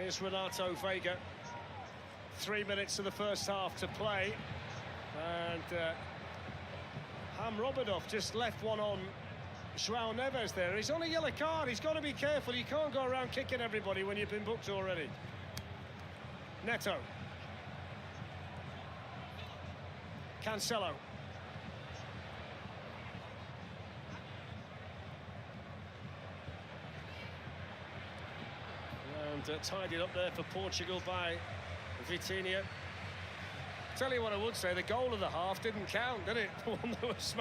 Here's Renato Vega. 3 minutes of the first half to play. And Hamrobadov just left one on João Neves there. He's on a yellow card. He's got to be careful. You can't go around kicking everybody when you've been booked already. Neto. Cancelo. And tidied up there for Portugal by Vitinha. Tell you what I would say, the goal of the half didn't count, did it? The one that was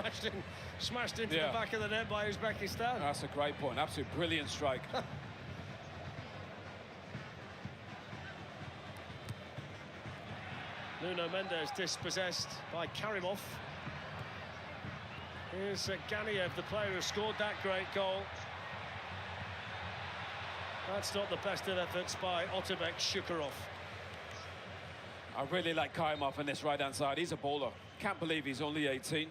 smashed into the back of the net by Uzbekistan. That's a great point. Absolute brilliant strike. Nuno Mendes dispossessed by Karimov. Here's Ganiev, the player who scored that great goal. That's not the best of efforts by Otabek Shukurov. I really like Karimov on this right-hand side. He's a baller. Can't believe he's only 18.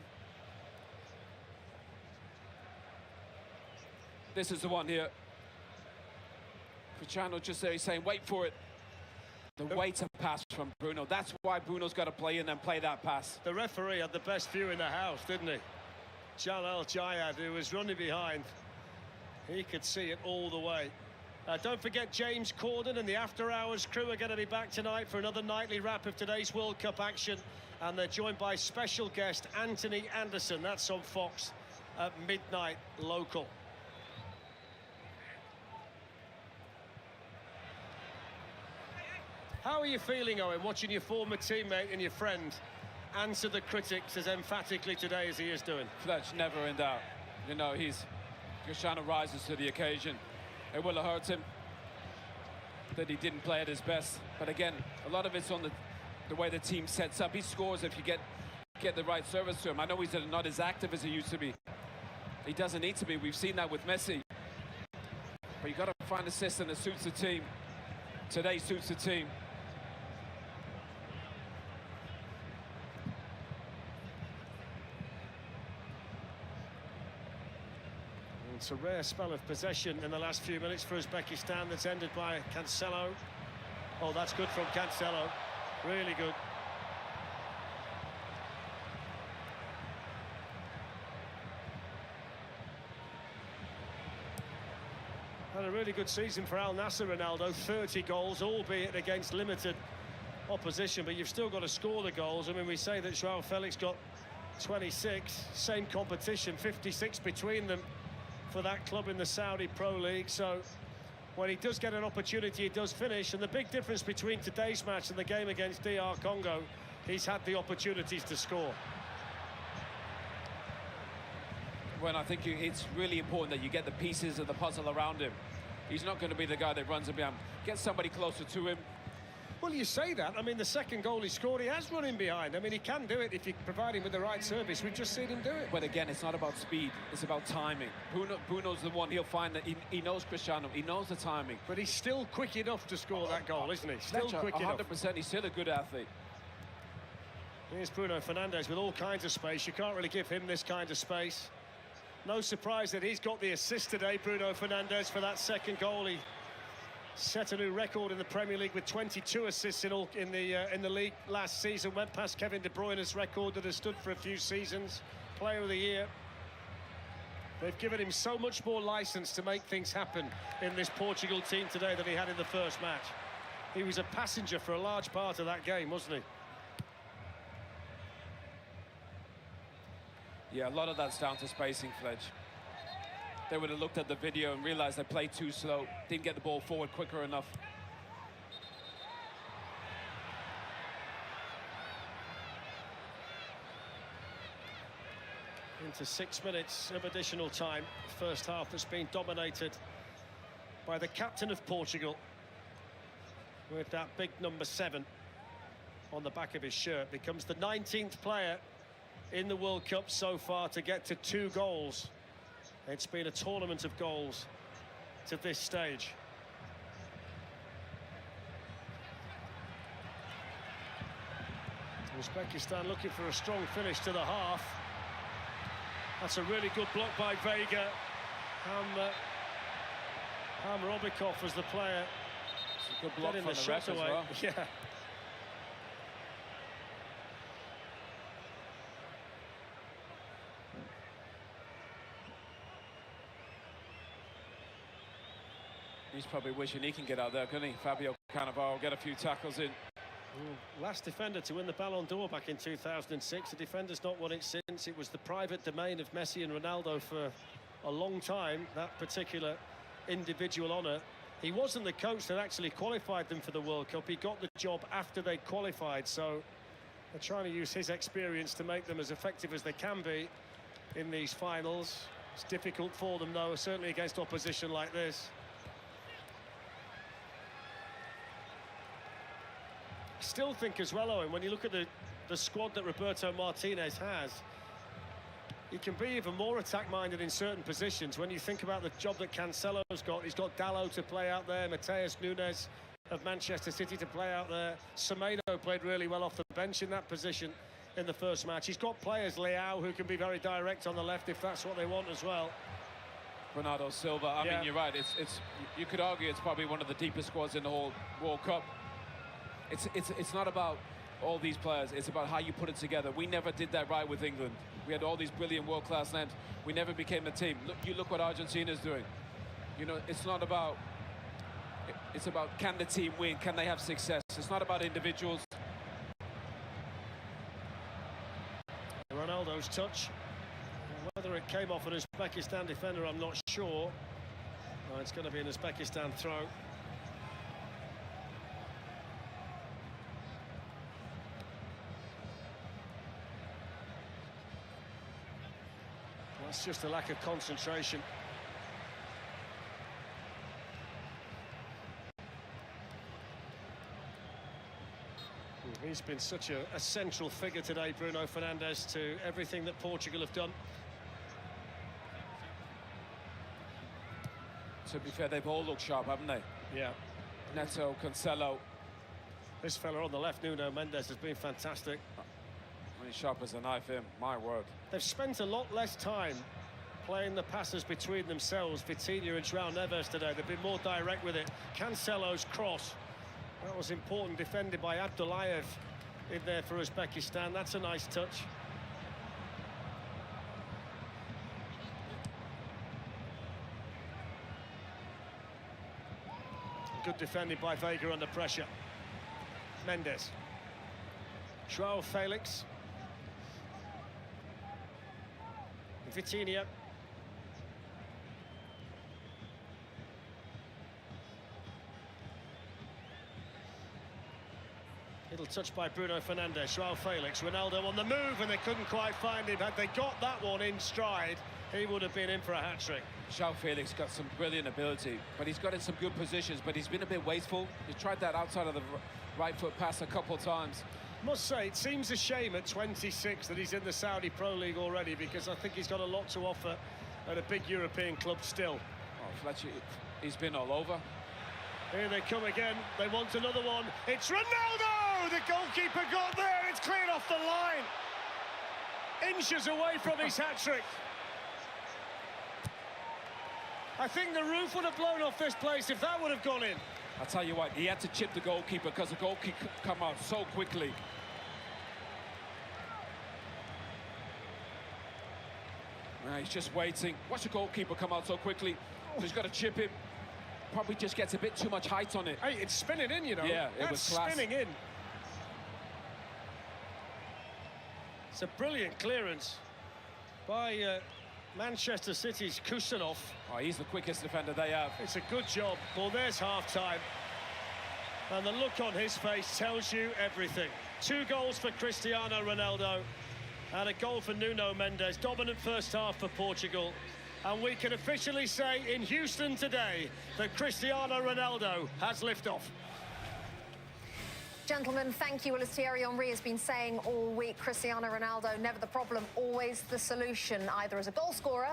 This is the one here. Cristiano just there, he's saying, wait for it. The wait and pass from Bruno. That's why Bruno's got to play in and play that pass. The referee had the best view in the house, didn't he? Jalal Jayad, who was running behind. He could see it all the way. Don't forget James Corden and the After Hours crew are going to be back tonight for another nightly wrap of today's World Cup action. And they're joined by special guest Anthony Anderson. That's on Fox at midnight local. How are you feeling, Owen, watching your former teammate and your friend answer the critics as emphatically today as he is doing? Fletch, never in doubt. You know, Cristiano rises to the occasion. It will have hurt him that he didn't play at his best. But again, a lot of it's on the way the team sets up. He scores if you get the right service to him. I know he's not as active as he used to be. He doesn't need to be. We've seen that with Messi. But you've got to find a system that suits the team. Today suits the team. It's a rare spell of possession in the last few minutes for Uzbekistan that's ended by Cancelo. Oh, that's good from Cancelo. Really good. Had a really good season for Al Nassr, Ronaldo. 30 goals, albeit against limited opposition, but you've still got to score the goals. I mean, we say that João Felix got 26, same competition, 56 between them for that club in the Saudi Pro League. So when he does get an opportunity, he does finish. And the big difference between today's match and the game against DR Congo, he's had the opportunities to score. Well, I think it's really important that you get the pieces of the puzzle around him. He's not going to be the guy that runs him behind. Get somebody closer to him. Well, you say that. I mean, the second goal he scored, he has run in behind. I mean, he can do it if you provide him with the right service. We've just seen him do it. But again, it's not about speed. It's about timing. Bruno's the one. He'll find that he knows Cristiano. He knows the timing. But he's still quick enough to score that goal, isn't he? Still quick enough. 100%. He's still a good athlete. Here's Bruno Fernandes with all kinds of space. You can't really give him this kind of space. No surprise that he's got the assist today, Bruno Fernandes, for that second goal. He set a new record in the Premier League with 22 assists in the league last season. Went past Kevin De Bruyne's record that has stood for a few seasons. Player of the year. They've given him so much more license to make things happen in this Portugal team today than he had in the first match. He was a passenger for a large part of that game, wasn't he? Yeah, a lot of that's down to spacing, Fledge. They would have looked at the video and realized they played too slow, didn't get the ball forward quicker enough. Into 6 minutes of additional time. First half that's been dominated by the captain of Portugal, with that big number 7 on the back of his shirt. Becomes the 19th player in the World Cup so far to get to 2 goals. It's been a tournament of goals to this stage. Uzbekistan looking for a strong finish to the half. That's a really good block by Vega. Hamrobikov was the player Good block getting from the the ref shot as away. well. Yeah. He's probably wishing he can get out there, couldn't he? Fabio Cannavaro get a few tackles in. Last defender to win the Ballon d'Or back in 2006. The defender's not won it since. It was the private domain of Messi and Ronaldo for a long time, that particular individual honour. He wasn't the coach that actually qualified them for the World Cup. He got the job after they qualified, so they're trying to use his experience to make them as effective as they can be in these finals. It's difficult for them, though, certainly against opposition like this. I still think as well, Owen, when you look at the squad that Roberto Martinez has, he can be even more attack-minded in certain positions. When you think about the job that Cancelo's got, he's got Dalot to play out there, Mateus Nunes of Manchester City to play out there. Semedo played really well off the bench in that position in the first match. He's got players, Leao, who can be very direct on the left if that's what they want as well. Bernardo Silva, I mean, you're right. It's you could argue it's probably one of the deepest squads in the whole World Cup. It's not about all these players, it's about how you put it together. We never did that right with England. We had all these brilliant world-class names. We never became a team. Look what Argentina's doing. You know, it's not about... It's about, can the team win? Can they have success? It's not about individuals. Ronaldo's touch. Whether it came off an Uzbekistan defender, I'm not sure. Oh, it's going to be an Uzbekistan throw. That's just a lack of concentration. He's been such a central figure today, Bruno Fernandes, to everything that Portugal have done. To be fair, they've all looked sharp, haven't they? Yeah. Neto, Cancelo. This fella on the left, Nuno Mendes, has been fantastic. I mean, sharp as a knife, him. My word. They've spent a lot less time playing the passes between themselves, Vitinha and João Neves today. They've been more direct with it. Cancelo's cross. That was important, defended by Abdullayev in there for Uzbekistan. That's a nice touch. Good defending by Vega under pressure. Mendes. João Felix. Vitinha. Little touch by Bruno Fernandes. João Felix. Ronaldo on the move, and they couldn't quite find him. Had they got that one in stride, he would have been in for a hat-trick. João Felix got some brilliant ability, but he's got in some good positions, but he's been a bit wasteful. He tried that outside of the right foot pass a couple of times. Must say, it seems a shame at 26 that he's in the Saudi Pro League already, because I think he's got a lot to offer at a big European club still. Oh, Fletcher, he's been all over. Here they come again. They want another one. It's Ronaldo! The goalkeeper got there. It's cleared off the line. Inches away from his hat-trick. I think the roof would have blown off this place if that would have gone in. I'll tell you what, he had to chip the goalkeeper because the goalkeeper come out so quickly. Now he's just waiting. Watch the goalkeeper come out so quickly. So he's got to chip him. Probably just gets a bit too much height on it. Hey, it's spinning in, you know. Yeah, it was class. Spinning in. It's a brilliant clearance by Manchester City's Kusanov. Oh, he's the quickest defender they have. It's a good job. Well, there's half-time. And the look on his face tells you everything. 2 goals for Cristiano Ronaldo and a goal for Nuno Mendes. Dominant first half for Portugal. And we can officially say in Houston today that Cristiano Ronaldo has liftoff. Gentlemen, thank you. Well, as Thierry Henry has been saying all week, Cristiano Ronaldo, never the problem, always the solution, either as a goal scorer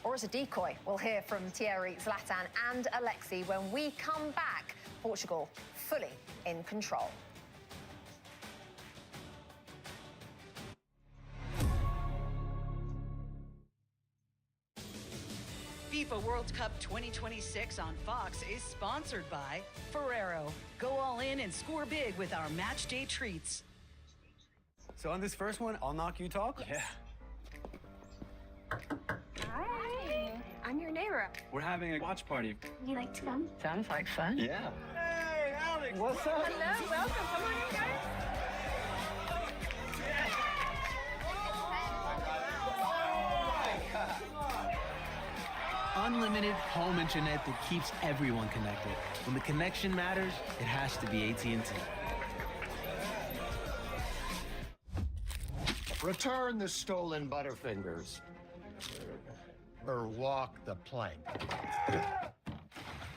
or as a decoy. We'll hear from Thierry, Zlatan and Alexi when we come back. Portugal fully in control. FIFA World Cup 2026 on Fox is sponsored by Ferrero. Go all in and score big with our match day treats. So on this first one, I'll knock you talk? Yes. Yeah. Hi. I'm your neighbor. We're having a watch party. Would you like to come? Sounds like fun. Yeah. Hey, Alex, what's up? Hello, welcome. Come on in, guys. Unlimited home internet that keeps everyone connected. When the connection matters, it has to be AT&T. Return the stolen Butterfingers. Or walk the plank.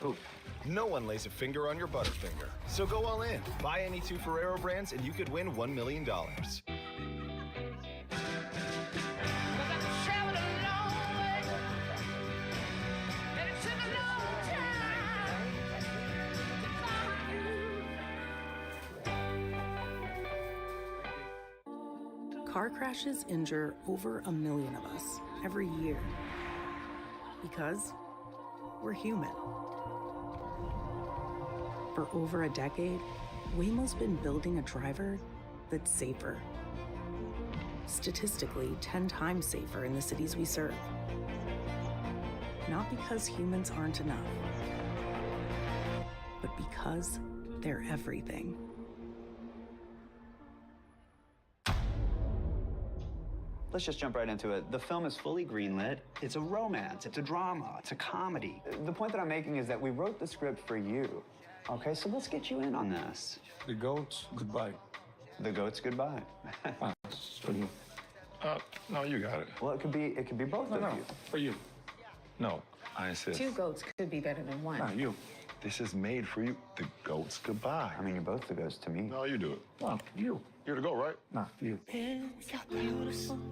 Ooh. No one lays a finger on your Butterfinger. So go all in. Buy any 2 Ferrero brands and you could win $1 million. Car crashes injure over 1 million of us every year because we're human. For over a decade, Waymo's been building a driver that's safer. Statistically, 10 times safer in the cities we serve. Not because humans aren't enough, but because they're everything. Let's just jump right into it. The film is fully greenlit. It's a romance, it's a drama, it's a comedy. The point that I'm making is that we wrote the script for you. Okay, so let's get you in on this. The goats, goodbye. The goats, goodbye. No, you got it. Well, it could be both of you. For you. No, I insist. 2 goats could be better than 1. No, you. This is made for you. The goats, goodbye. I mean, you're both the goats to me. No, you do it. No, you. You're the goat, right? No, you.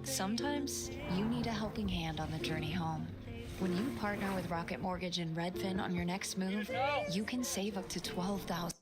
Sometimes you need a helping hand on the journey home. When you partner with Rocket Mortgage and Redfin on your next move, you can save up to $12,000.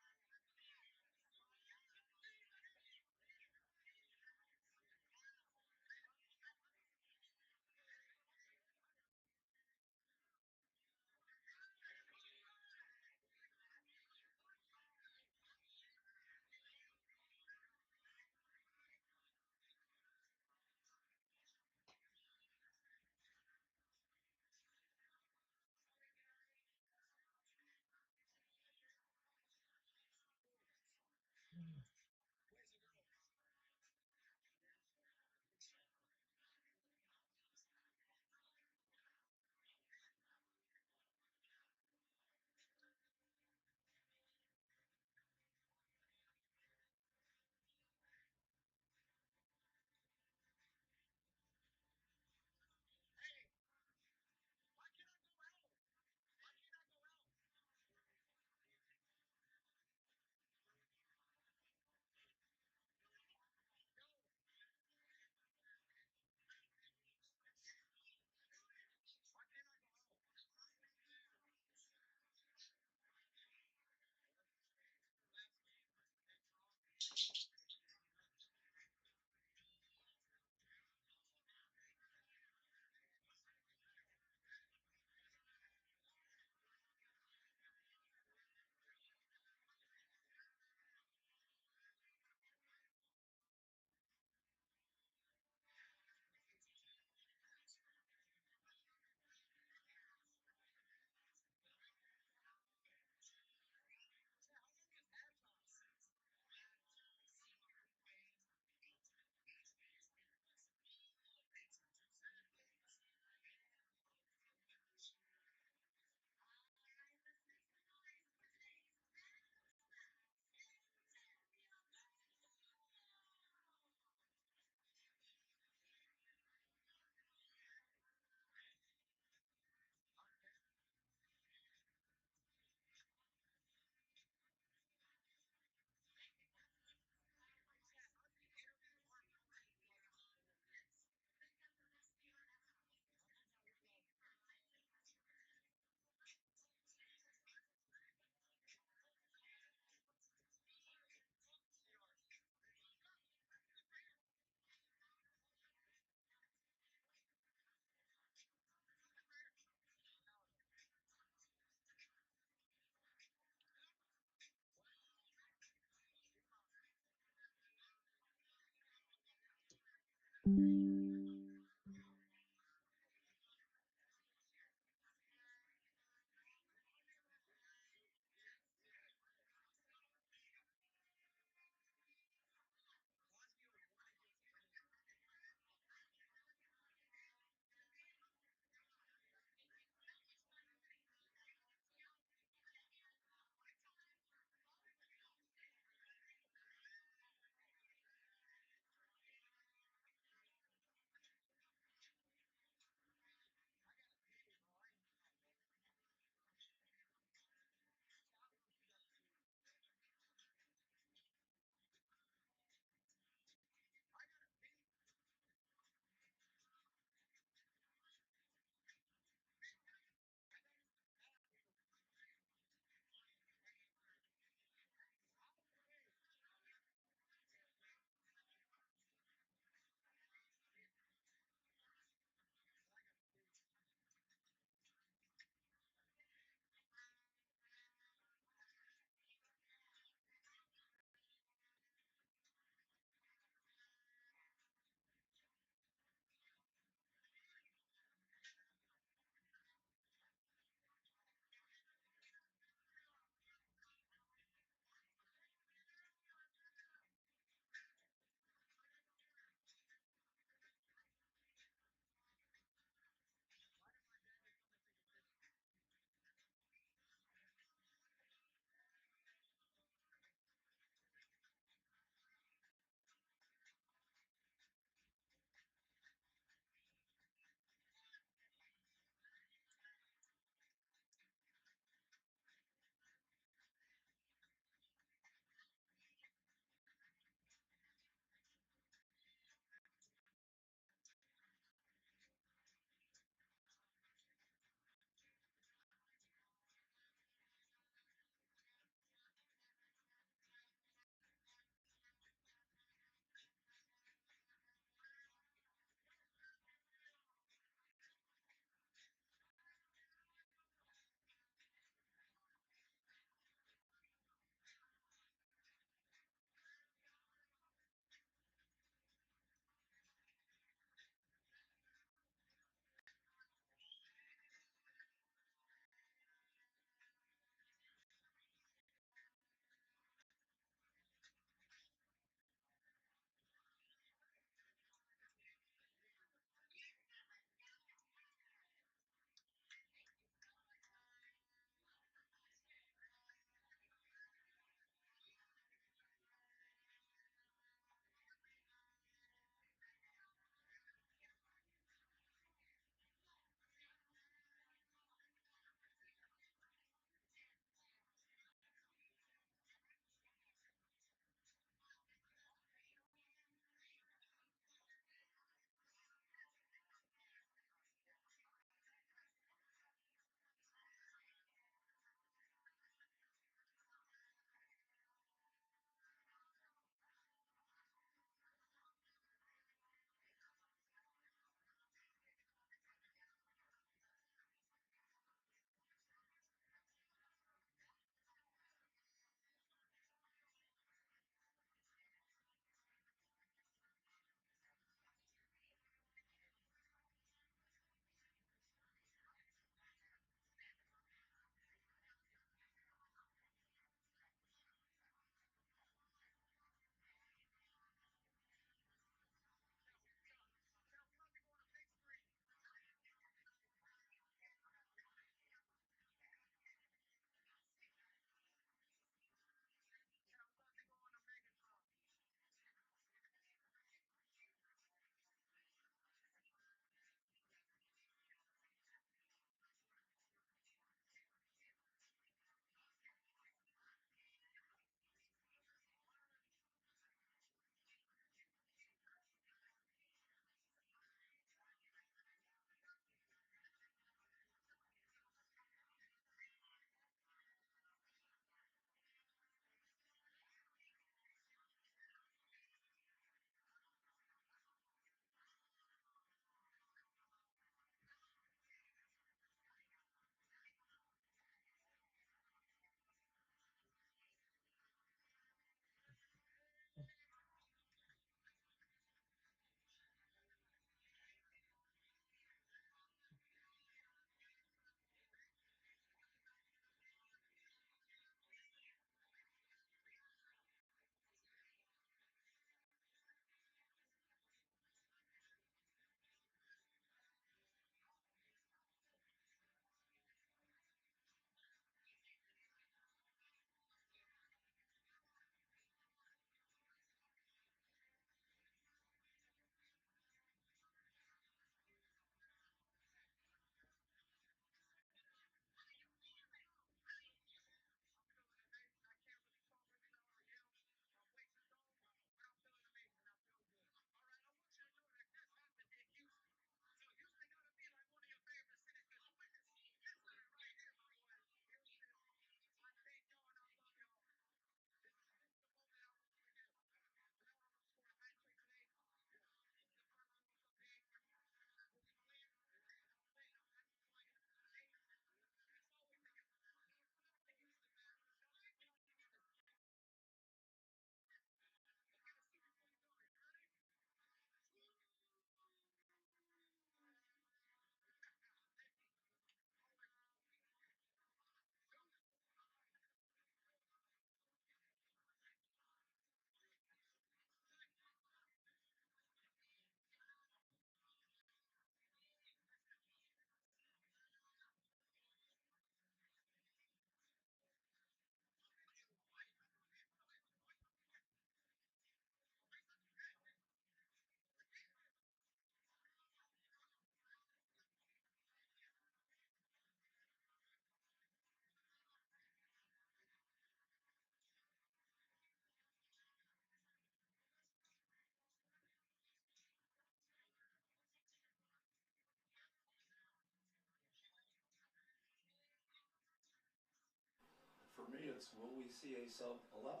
targets, will we see a sub 11?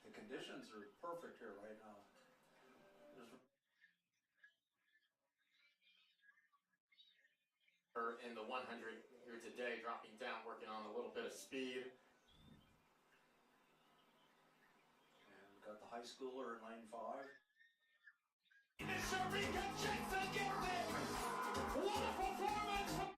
The conditions are perfect here right now. In the 100 here today, dropping down, working on a little bit of speed. And we've got the high schooler in lane 5. What a performance!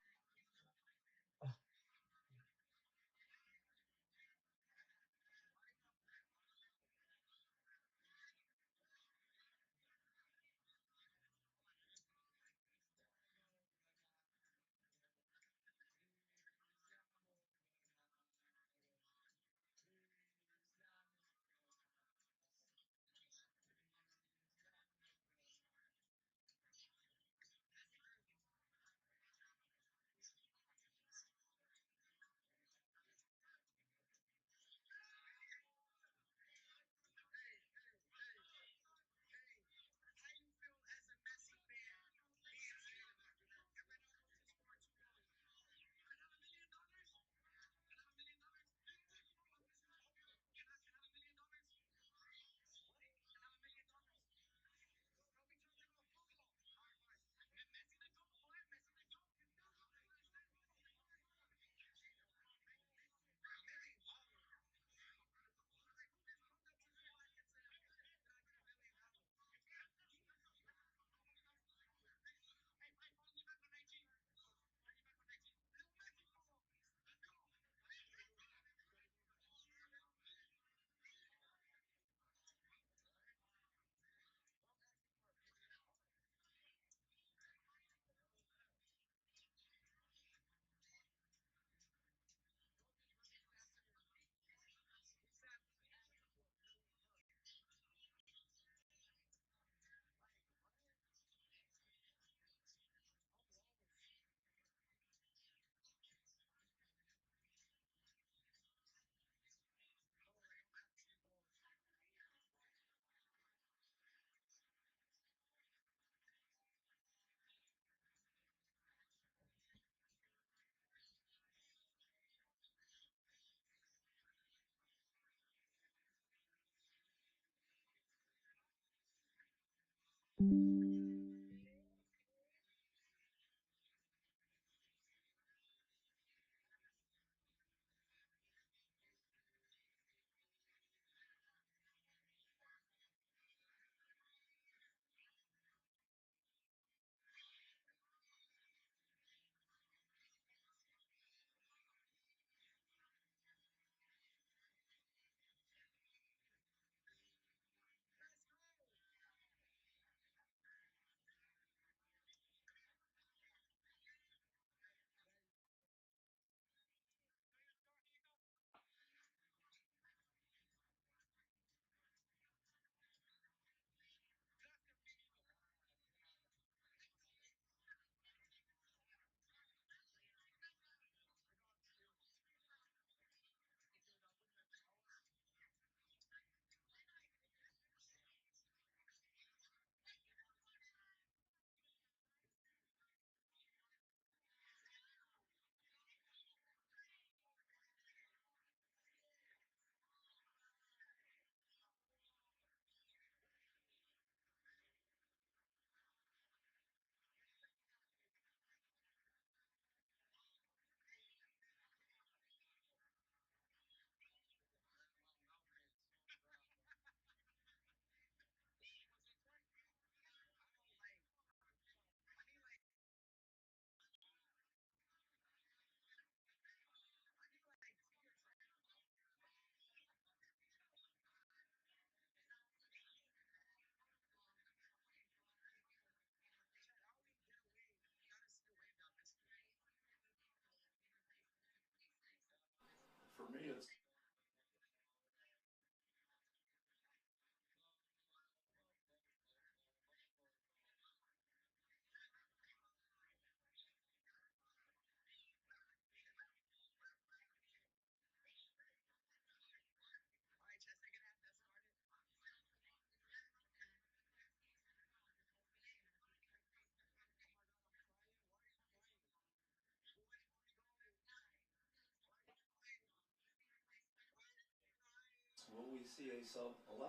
will we see a sub-11?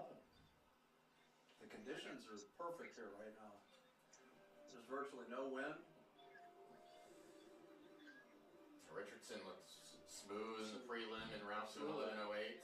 The conditions are perfect here right now. There's virtually no wind. Richardson looks smooth in the prelim and routes to 11:08.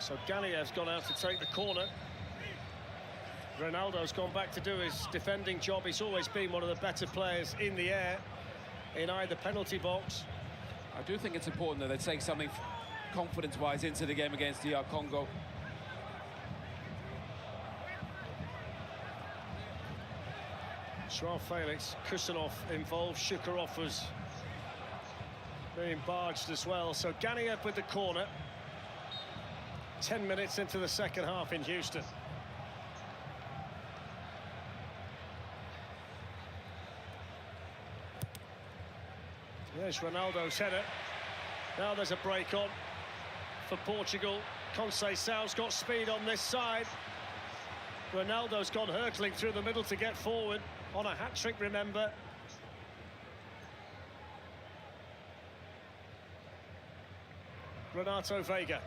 So Galiev's gone out to take the corner. Ronaldo's gone back to do his defending job. He's always been one of the better players in the air, in either penalty box. I do think it's important that they take something confidence-wise into the game against DR Congo. Joao Felix, Kusanov involved. Shukurov was being barged as well. So Ganiev with the corner. 10 minutes into the second half in Houston. There's Ronaldo's header. Now there's a break on for Portugal. Conceição's got speed on this side. Ronaldo's gone hurtling through the middle to get forward on a hat-trick, remember. Renato Veiga.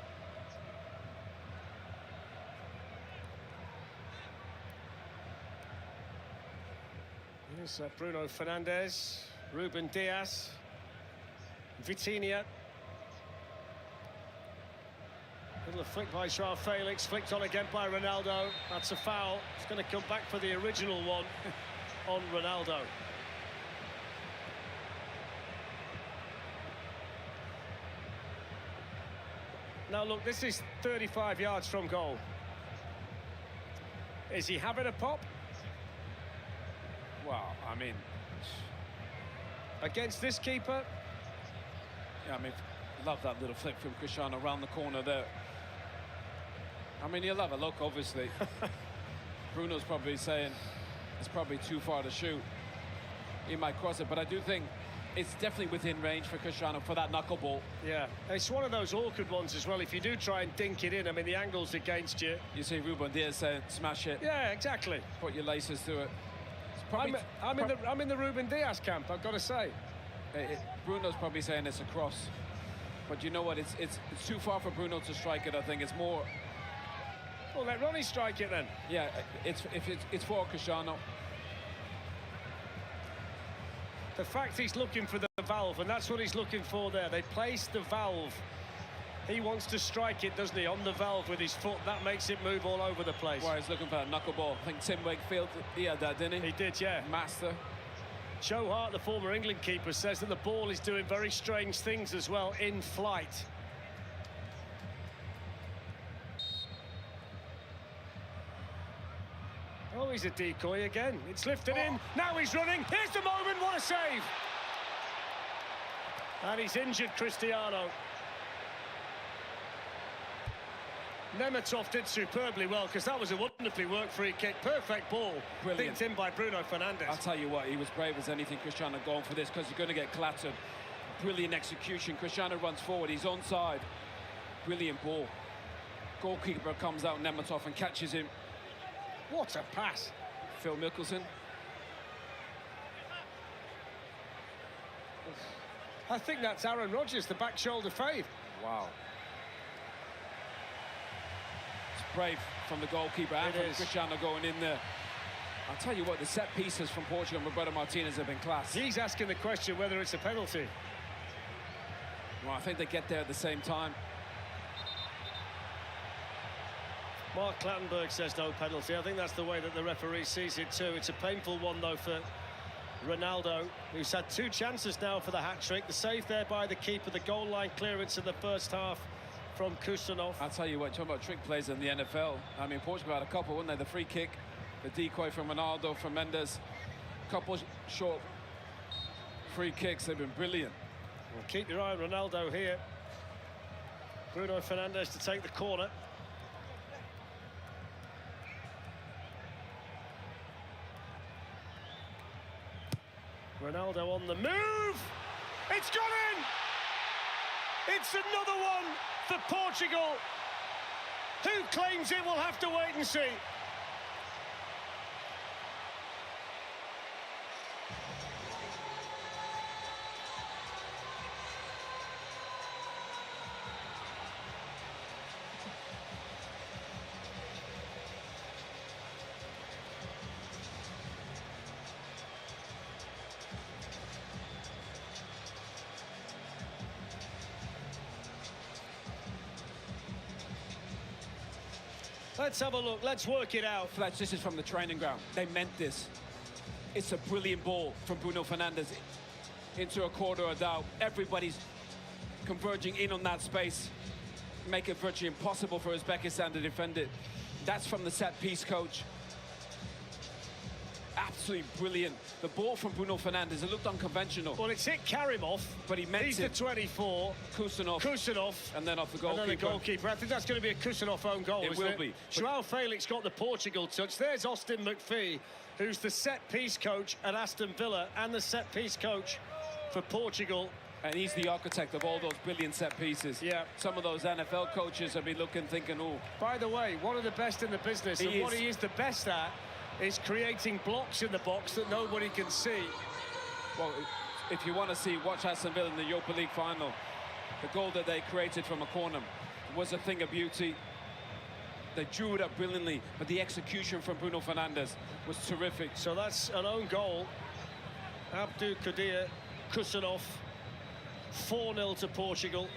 Here's Bruno Fernandes, Ruben Diaz, Vitinha. Little flick by Joao Felix, flicked on again by Ronaldo. That's a foul. It's going to come back for the original one on Ronaldo. Now look, this is 35 yards from goal. Is he having a pop? Well, I mean, against this keeper? Yeah, I mean, love that little flick from Cristiano around the corner there. I mean, he'll have a look, obviously. Bruno's probably saying it's probably too far to shoot. He might cross it, but I do think it's definitely within range for Cristiano for that knuckleball. Yeah, it's one of those awkward ones as well. If you do try and dink it in, I mean, the angle's against you. You see Ruben Diaz saying, smash it. Yeah, exactly. Put your laces through it. Probably, I'm in the Ruben Diaz camp, I've got to say. Bruno's probably saying it's a cross. But you know what, it's too far for Bruno to strike it, I think. It's more... Well, let Ronnie strike it then. Yeah, it's for Cristiano. The fact he's looking for the valve, and that's what he's looking for there. They placed the valve. He wants to strike it, doesn't he, on the valve with his foot. That makes it move all over the place. Well, he's looking for a knuckleball. I think Tim Wakefield, he had that, didn't he? He did, yeah. Master. Joe Hart, the former England keeper, says that the ball is doing very strange things as well in flight. Oh, he's a decoy again. It's lifted in. Now he's running. Here's the moment. What a save. And he's injured Cristiano. Nematov did superbly well, because that was a wonderfully worked free kick. Perfect ball. Brilliant. Picked in by Bruno Fernandes. I'll tell you what, he was brave as anything, Cristiano, going for this, because he's going to get clattered. Brilliant execution. Cristiano runs forward. He's onside. Brilliant ball. Goalkeeper comes out, Nematov, and catches him. What a pass. Phil Mickelson. I think that's Aaron Rodgers, the back shoulder fade. Wow. It's brave from the goalkeeper and from Cristiano going in there. I'll tell you what, the set pieces from Portugal and Roberto Martinez have been class. He's asking the question whether it's a penalty. Well, I think they get there at the same time. Mark Clattenburg says no penalty. I think that's the way that the referee sees it too. It's a painful one though for Ronaldo, who's had 2 chances now for the hat-trick. The save there by the keeper, the goal line clearance in the first half from Kusanov. I'll tell you what, talking about trick plays in the NFL. I mean, Portugal had a couple, wouldn't they? The free kick, the decoy from Ronaldo, from Mendes. A couple short free kicks, they've been brilliant. Well, keep your eye on Ronaldo here. Bruno Fernandes to take the corner. Ronaldo on the move. It's gone in. It's another one for Portugal. Who claims it? We'll have to wait and see. Let's have a look. Let's work it out. Fletch, this is from the training ground. They meant this. It's a brilliant ball from Bruno Fernandes into a corner of doubt. Everybody's converging in on that space. Make it virtually impossible for Uzbekistan to defend it. That's from the set piece coach. Absolutely brilliant. The ball from Bruno Fernandes, it looked unconventional. Well, it's hit Karimov, but he meant he's it. the 24. Kusanov. And then off the goalkeeper. And then the goalkeeper. I think that's going to be a Kusanov own goal, It will be. Joao Felix got the Portugal touch. There's Austin McPhee, who's the set-piece coach at Aston Villa and the set-piece coach for Portugal. And he's the architect of all those brilliant set pieces. Yeah. Some of those NFL coaches have been looking, thinking, oh. By the way, one of the best in the business, and what he is the best at is creating blocks in the box that nobody can see. Well, if you want to see, watch Aston Villa in the Europa League final. The goal that they created from a corner was a thing of beauty. They drew it up brilliantly, but the execution from Bruno Fernandes was terrific. So that's an own goal. Abdul Kadir Kusanov, 4-0 to Portugal.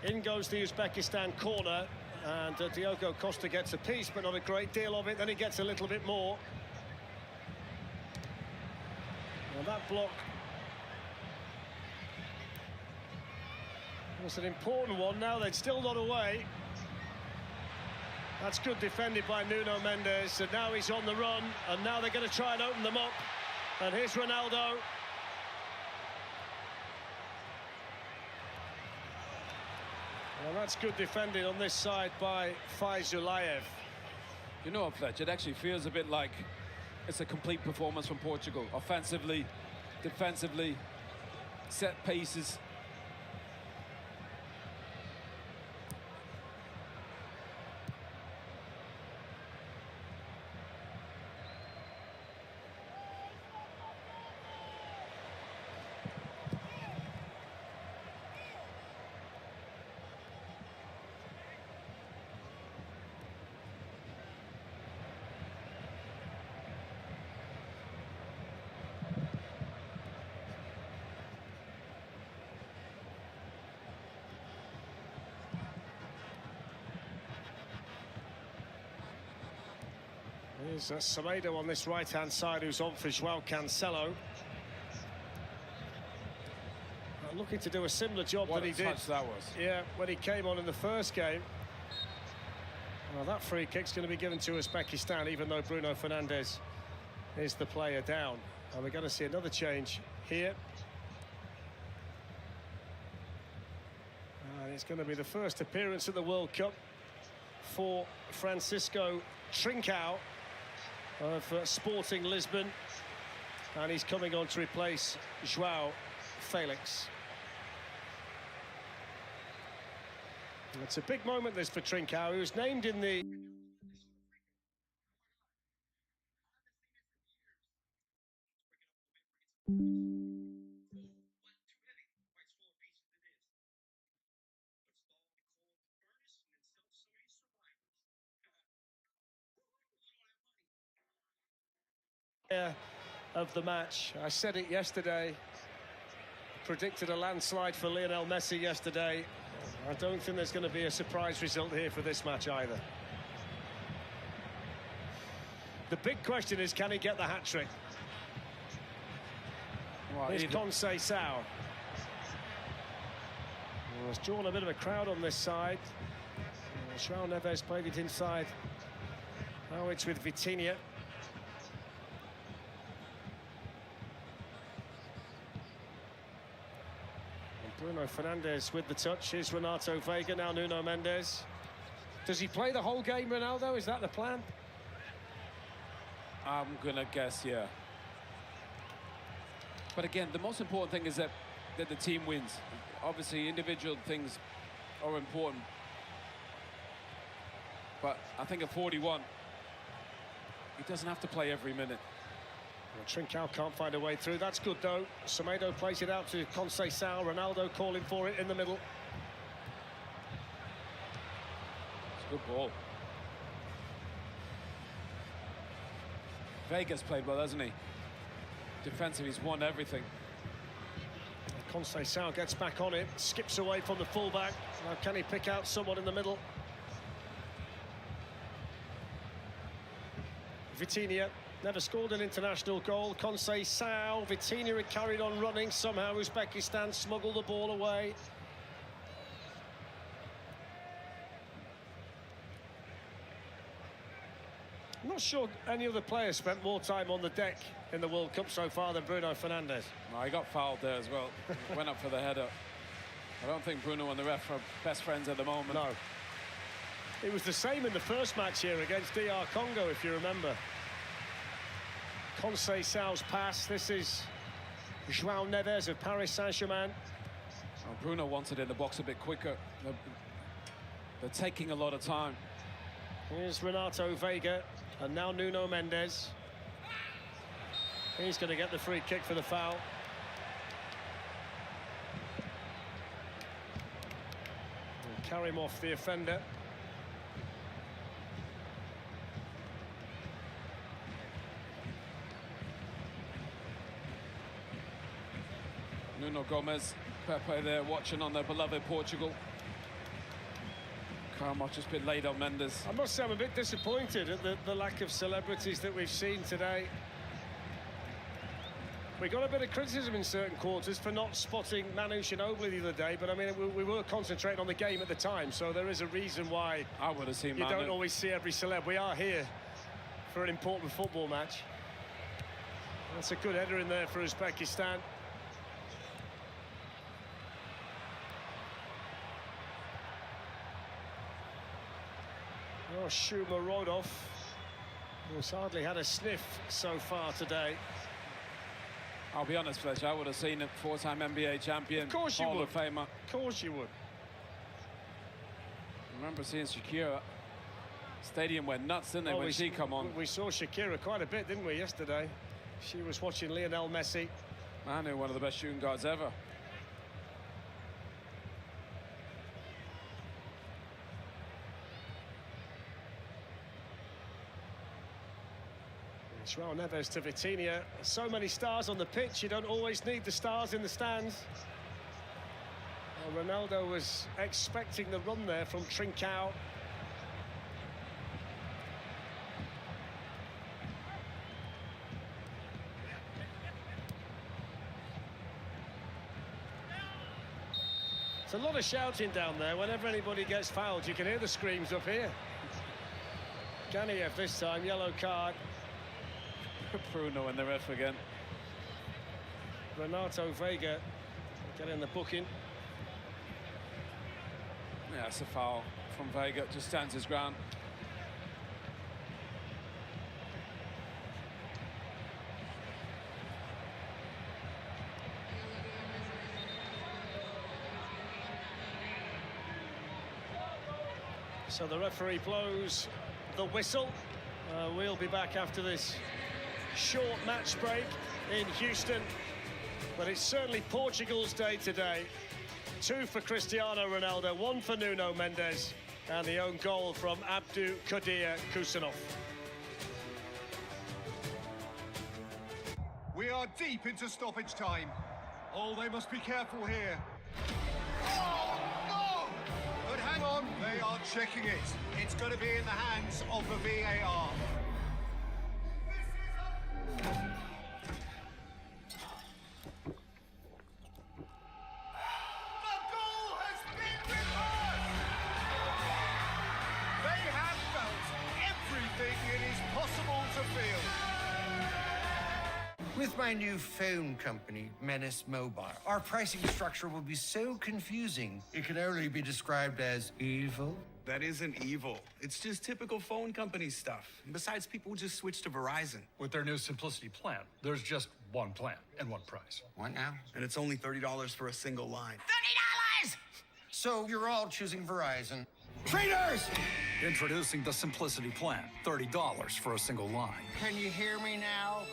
In goes the Uzbekistan corner. And Diogo Costa gets a piece, but not a great deal of it. Then he gets a little bit more. Well, that block was an important one. Now they're still not away. That's good defended by Nuno Mendes. And now he's on the run. And now they're going to try and open them up. And here's Ronaldo. Well, that's good defending on this side by Faizulayev. You know what, Fletch? It actually feels a bit like it's a complete performance from Portugal. Offensively, defensively, set pieces. Here's Semedo on this right-hand side, who's on for Joao Cancelo. Looking to do a similar job that he did. That was. Yeah, when he came on in the first game. Well, that free kick's going to be given to Uzbekistan, even though Bruno Fernandes is the player down. And we're going to see another change here. And it's going to be the first appearance at the World Cup for Francisco Trincao of Sporting Lisbon. And he's coming on to replace João Felix. It's a big moment, this, for Trincao. He was named in the... of the match. I said it yesterday, predicted a landslide for Lionel Messi yesterday. I don't think there's going to be a surprise result here for this match either. The big question is, can he get the hat-trick? Well, Here's Conceição. Well, it's drawn a bit of a crowd on this side. João Neves played it inside. Now it's with Vitinha. Bruno Fernandes with the touch. Here's Renato Vega, now Nuno Mendes. Does he play the whole game, Ronaldo? Is that the plan? I'm gonna guess, yeah. But again, the most important thing is that the team wins. Obviously, individual things are important. But I think at 41, he doesn't have to play every minute. Well, Trincao can't find a way through. That's good, though. Semedo plays it out to Conceição. Ronaldo calling for it in the middle. It's a good ball. Vega's played well, hasn't he? Defensive, he's won everything. Conceição gets back on it, skips away from the fullback. Now can he pick out someone in the middle? Vitinha never scored an international goal. Conceição, Vitinha had carried on running. Somehow Uzbekistan smuggled the ball away. I'm not sure any other player spent more time on the deck in the World Cup so far than Bruno Fernandes. No, he got fouled there as well. Went up for the header. I don't think Bruno and the ref are best friends at the moment. No. It was the same in the first match here against DR Congo, if you remember. Conceição's pass. This is João Neves of Paris Saint-Germain. Oh, Bruno wants it in the box a bit quicker. They're taking a lot of time. Here's Renato Vega, and now Nuno Mendes. He's going to get the free kick for the foul. And carry him off the offender. Nuno Gomez, Pepe there watching on their beloved Portugal. Carmot just a bit late on Mendes. I must say I'm a bit disappointed at the lack of celebrities that we've seen today. We got a bit of criticism in certain quarters for not spotting Manu Ginobili the other day, but I mean we were concentrating on the game at the time, so there is a reason why I would have seen you Manu. Don't always see every celeb. We are here for an important football match. That's a good header in there for Uzbekistan. Oh, Shumarodov, who's hardly had a sniff so far today. I'll be honest, Fletcher, I would have seen a four-time NBA champion, of course you Hall would. of Famer. Of course you would. I remember seeing Shakira. Stadium went nuts, didn't they, when she come on? We saw Shakira quite a bit, didn't we, yesterday? She was watching Lionel Messi. Manu, one of the best shooting guards ever. João Neves to Vitinha. So many stars on the pitch, you don't always need the stars in the stands. Well, Ronaldo was expecting the run there from Trincao. It's a lot of shouting down there. Whenever anybody gets fouled, you can hear the screams up here. Ganiev this time, yellow card. Bruno and the ref again. Renato Vega getting the booking. Yeah, it's a foul from Vega. Just stands his ground. So the referee blows the whistle. We'll be back after this short match break in Houston. But it's certainly Portugal's day today. 2 for Cristiano Ronaldo, 1 for Nuno Mendes, and the own goal from Abdou Kadir Kusanov. We are deep into stoppage time. Oh, they must be careful here. Oh, no! But hang on, they are checking it. It's going to be in the hands of the VAR. With my new phone company, Menace Mobile, our pricing structure will be so confusing, it can only be described as evil. That isn't evil. It's just typical phone company stuff. And besides, people just switch to Verizon. With their new Simplicity plan, there's just one plan and one price. What now? And it's only $30 for a single line. $30! So you're all choosing Verizon. Traitors! Introducing the Simplicity plan, $30 for a single line. Can you hear me now?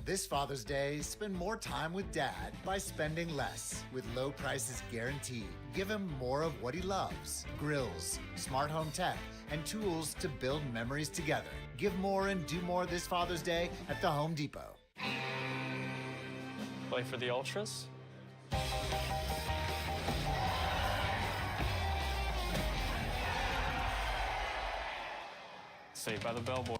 This Father's Day, spend more time with Dad by spending less with low prices guaranteed. Give him more of what he loves. Grills, smart home tech, and tools to build memories together. Give more and do more this Father's Day at the Home Depot. Play for the Ultras? Saved by the Bell boy.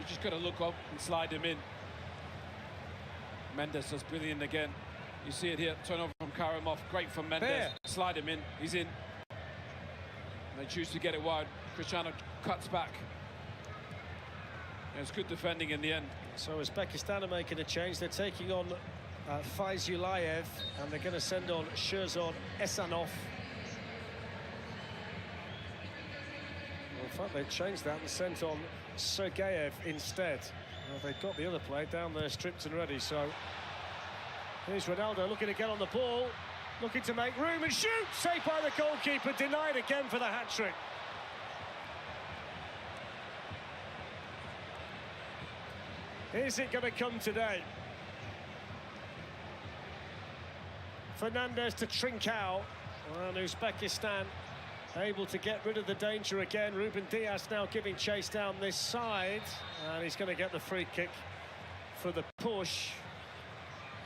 just got to look up and slide him in. Mendes does brilliant again. You see it here, turnover from Karamov, great from Mendes. There. Slide him in, he's in. They choose to get it wide. Cristiano cuts back. And it's good defending in the end. So Uzbekistan are making a change. They're taking on Faizullayev, and they're going to send on Sherzod Esanov. Well, in fact, they changed that and sent on Sergeyev instead. Well, they've got the other player down there stripped and ready, so here's Ronaldo looking to get on the ball, looking to make room and shoot! Saved by the goalkeeper, denied again for the hat-trick. Is it going to come today? Fernandez to Trincao, and Uzbekistan able to get rid of the danger again. Ruben Diaz now giving chase down this side, and he's going to get the free kick for the push.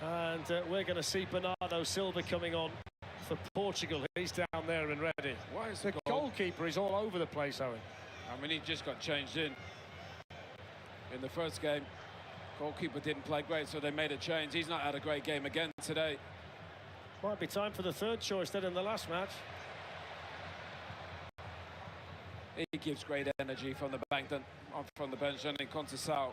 And we're going to see Bernardo Silva coming on for Portugal. He's down there and ready. Why is the goalkeeper is all over the place, Owen. I mean, he just got changed in the first game. Goalkeeper didn't play great, so they made a change. He's not had a great game again today. Might be time for the third choice then in the last match. He gives great energy from the bank, from the bench, and then Conceição.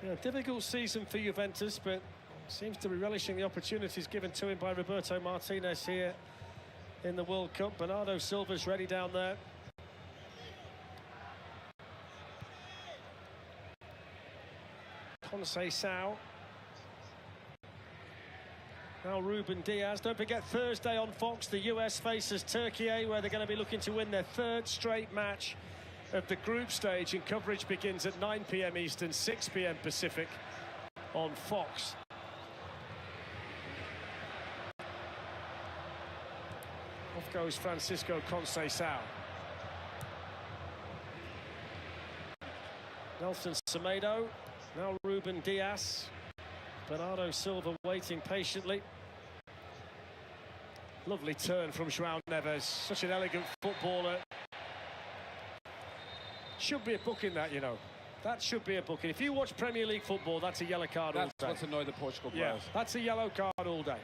Yeah, difficult season for Juventus, but seems to be relishing the opportunities given to him by Roberto Martinez here in the World Cup. Bernardo Silva's ready down there. Conceição. Now Ruben Diaz. Don't forget Thursday on Fox, the US faces Turkey, where they're going to be looking to win their third straight match of the group stage, and coverage begins at 9 p.m. Eastern, 6 p.m. Pacific on Fox. Off goes Francisco Conceição. Nelson Semedo. Now Ruben Diaz. Bernardo Silva waiting patiently. Lovely turn from João Neves. Such an elegant footballer. Should be a booking that, you know. That should be a booking. If you watch Premier League football, that's a yellow card all day. That's what's annoyed the Portugal players. Yeah, that's a yellow card all day.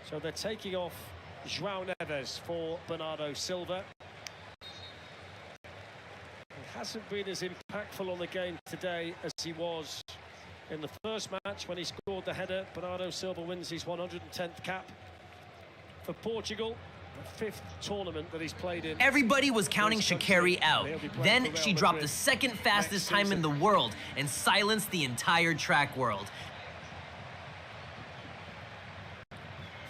So they're taking off João Neves for Bernardo Silva. He hasn't been as impactful on the game today as he was in the first match when he scored the header. Bernardo Silva wins his 110th cap for Portugal. The 5th tournament that he's played in. Everybody was counting Shaqiri out. Then she dropped the second fastest time in the world and silenced the entire track world.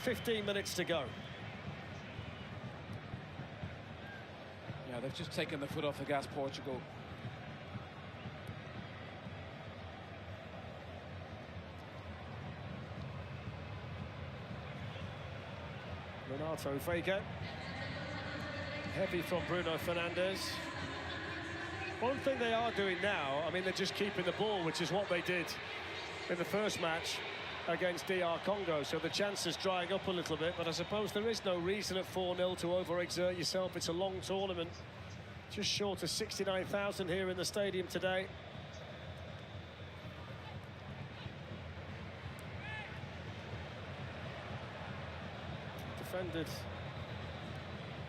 15 minutes to go. Yeah, they've just taken the foot off the gas, Portugal. Renato Veiga. Heavy from Bruno Fernandes. One thing they are doing now, I mean, they're just keeping the ball, which is what they did in the first match against DR Congo. So the chance is drying up a little bit, but I suppose there is no reason at 4-0 to overexert yourself. It's a long tournament. Just short of 69,000 here in the stadium today. Defended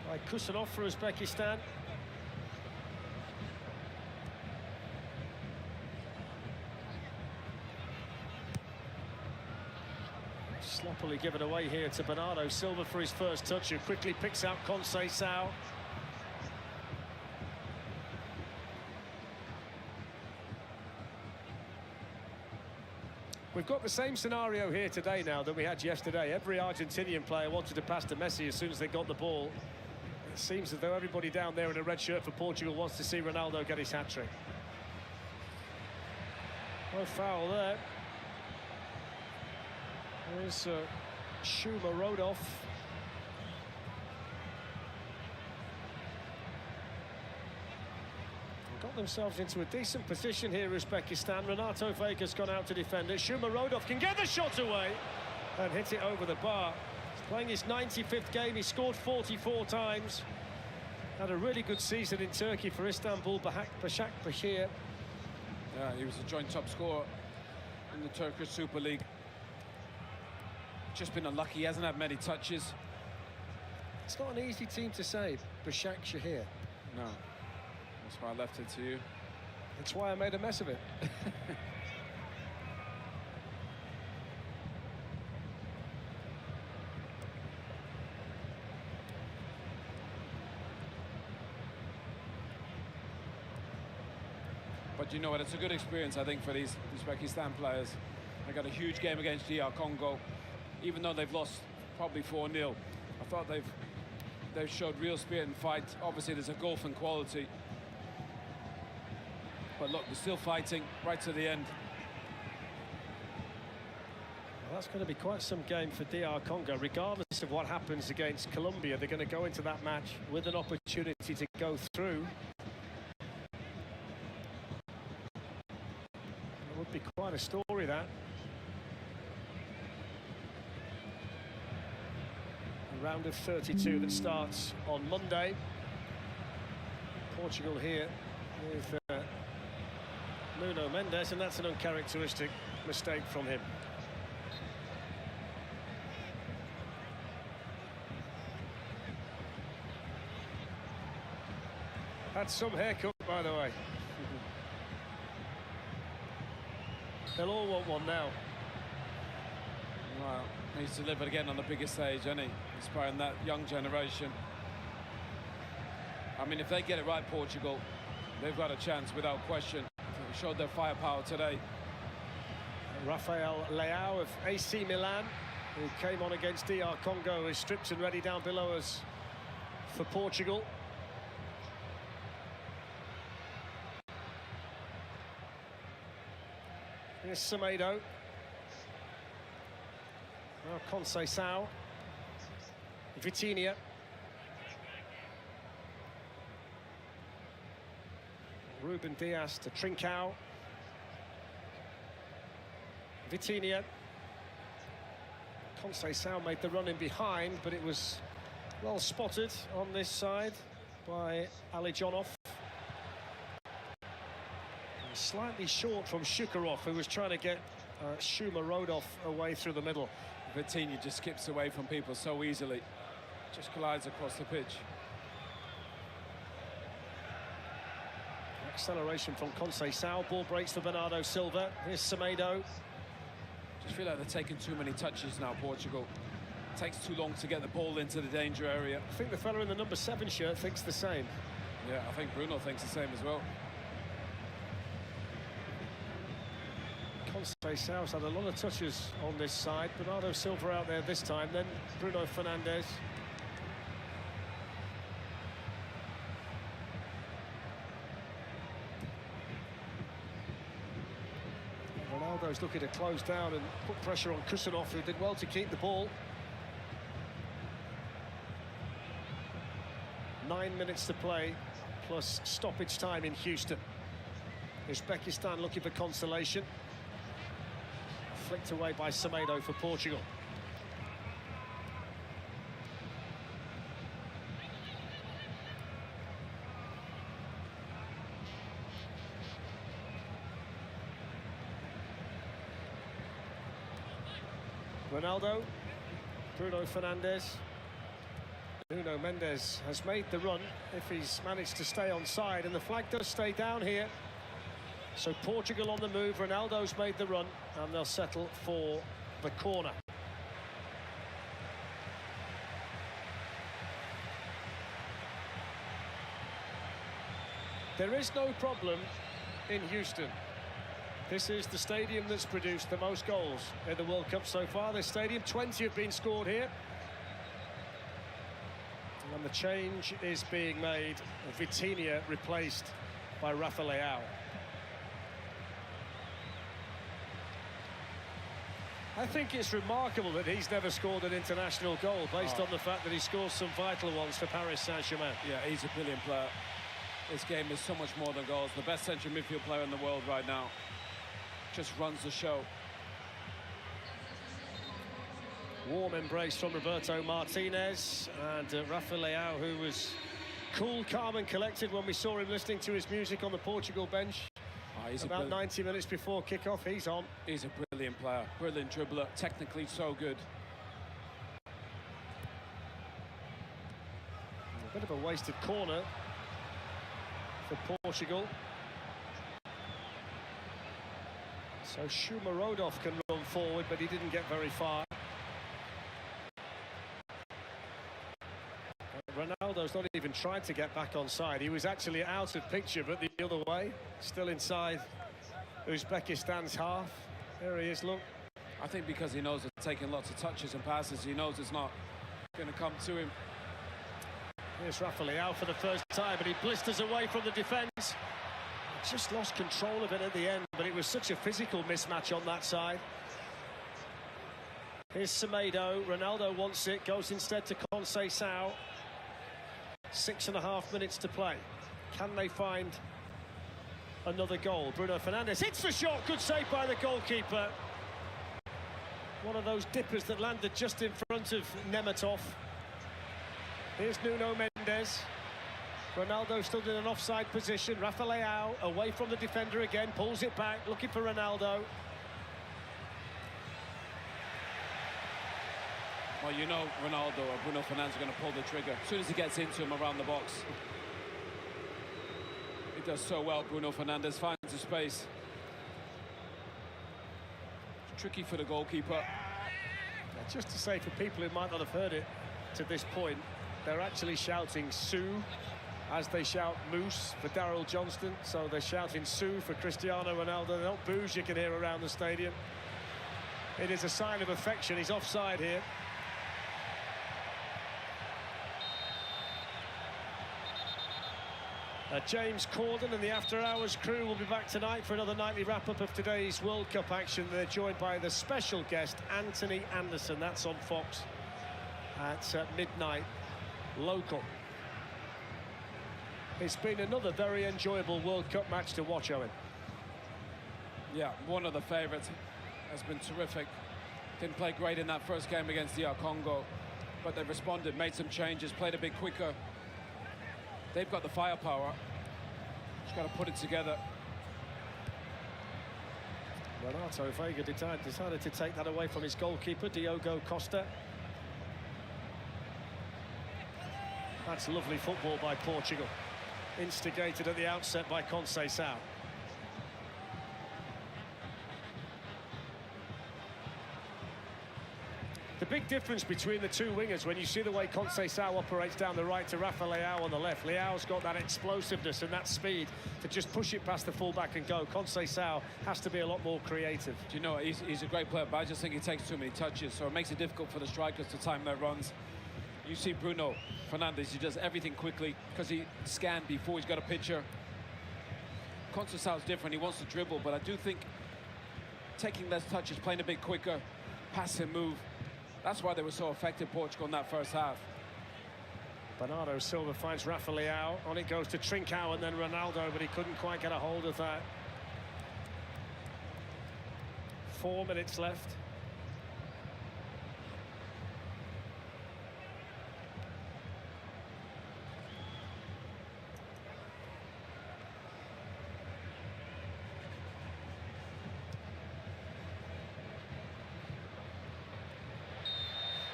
by Kusanov for Uzbekistan. Sloppily given away here to Bernardo Silva for his first touch, who quickly picks out Conceição. We've got the same scenario here today now that we had yesterday. Every Argentinian player wanted to pass to Messi as soon as they got the ball. It seems as though everybody down there in a red shirt for Portugal wants to see Ronaldo get his hat-trick. No foul there. There's Shuma Rodov. Got themselves into a decent position here, Uzbekistan. Renato Veiga's gone out to defend it. Shuma Rodov can get the shot away and hit it over the bar. He's playing his 95th game. He scored 44 times. Had a really good season in Turkey for Istanbul, Başakşehir. Yeah, he was a joint top scorer in the Turkish Super League. Just been unlucky, he hasn't had many touches. It's not an easy team to save, Başakşehir. No, that's why I left it to you. That's why I made a mess of it. But you know what, it's a good experience, I think, for these Uzbekistan players. They got a huge game against DR Congo, even though they've lost probably 4-0. I thought they've showed real spirit and fight. Obviously, there's a gulf in quality. But look, they're still fighting right to the end. Well, that's going to be quite some game for DR Congo. Regardless of what happens against Colombia, they're going to go into that match with an opportunity to go through. It would be quite a story, that. A round of 32 that starts on Monday. Portugal here with Nuno Mendes, and that's an uncharacteristic mistake from him. Had some haircut, by the way. They'll all want one now. Well, he's delivered again on the biggest stage, hasn't he? Inspiring that young generation. I mean, if they get it right, Portugal, they've got a chance without question. They showed their firepower today. Rafael Leao of AC Milan, who came on against DR Congo, is stripped and ready down below us for Portugal. Here's Semedo. Now Conceição. Vitinha. Ruben Dias to Trincao. Vitinha. Conceição made the run in behind, but it was well spotted on this side by Alijonov. Slightly short from Shukarov, who was trying to get Shumarodov away through the middle. Vitinha just skips away from people so easily. Just glides across the pitch. Acceleration from Conceição. Ball breaks for Bernardo Silva. Here's Semedo. Just feel like they're taking too many touches now, Portugal. It takes too long to get the ball into the danger area. I think the fella in the number 7 shirt thinks the same. Yeah, I think Bruno thinks the same as well. Conceição's had a lot of touches on this side. Bernardo Silva out there this time, then Bruno Fernandes. Ronaldo's looking to close down and put pressure on Kusanov, who did well to keep the ball. 9 minutes to play, plus stoppage time in Houston. Uzbekistan looking for consolation. Flicked away by Semedo for Portugal. Ronaldo, Bruno Fernandes. Nuno Mendes has made the run if he's managed to stay on side, and the flag does stay down here. So Portugal on the move, Ronaldo's made the run, and they'll settle for the corner. There is no problem in Houston. This is the stadium that's produced the most goals in the World Cup so far. This stadium, 20 have been scored here. And the change is being made. Vitinha replaced by Rafael Leao. I think it's remarkable that he's never scored an international goal based on the fact that he scores some vital ones for Paris Saint-Germain. Yeah, he's a brilliant player. This game is so much more than goals. The best central midfield player in the world right now. Just runs the show. Warm embrace from Roberto Martinez, and Rafael Leao, who was cool, calm and collected when we saw him listening to his music on the Portugal bench. About 90 minutes before kick-off, he's on. He's a brilliant player, brilliant dribbler, technically so good. A bit of a wasted corner for Portugal. So Shumarodov can run forward, but he didn't get very far. Ronaldo's not even tried to get back on side. He was actually out of picture, but the other way, still inside Uzbekistan's half. There he is, look. I think because he knows they're taking lots of touches and passes, he knows it's not going to come to him. Here's Rafael for the first time, but he blisters away from the defence. Just lost control of it at the end, but it was such a physical mismatch on that side. Here's Semedo. Ronaldo wants it, goes instead to Conceição. 6.5 minutes to play. Can they find another goal? Bruno Fernandes hits the shot. Good save by the goalkeeper. One of those dippers that landed just in front of Nemetov. Here's Nuno Mendes. Ronaldo stood in an offside position. Rafael away from the defender again, pulls it back, looking for Ronaldo. Well, you know Ronaldo or Bruno Fernandes are going to pull the trigger as soon as he gets into him around the box. He does so well, Bruno Fernandes finds the space. It's tricky for the goalkeeper. Just to say, for people who might not have heard it to this point, they're actually shouting Sue as they shout Moose for Daryl Johnston. So they're shouting Sue for Cristiano Ronaldo. They're not boos you can hear around the stadium. It is a sign of affection. He's offside here. James Corden and the After Hours crew will be back tonight for another nightly wrap-up of today's World Cup action. They're joined by the special guest, Anthony Anderson. That's on Fox at midnight, local. It's been another very enjoyable World Cup match to watch, Owen. Yeah, one of the favourites. Has been terrific. Didn't play great in that first game against DR Congo, but they responded, made some changes, played a bit quicker. They've got the firepower. Just got to put it together. Renato Vega decided to take that away from his goalkeeper, Diogo Costa. That's lovely football by Portugal. Instigated at the outset by Conceição. The big difference between the two wingers, when you see the way Conceição operates down the right to Rafael on the left, Leao's got that explosiveness and that speed to just push it past the fullback and go. Conceição has to be a lot more creative. Do you know, he's a great player, but I just think he takes too many touches, so it makes it difficult for the strikers to time their runs. You see Bruno Fernandes, he does everything quickly because he scanned before he's got a picture. Conceição's different, he wants to dribble, but I do think taking less touches, playing a bit quicker, pass and move. That's why they were so effective, Portugal, in that first half. Bernardo Silva finds Rafael. On it goes to Trincão and then Ronaldo, but he couldn't quite get a hold of that. 4 minutes left.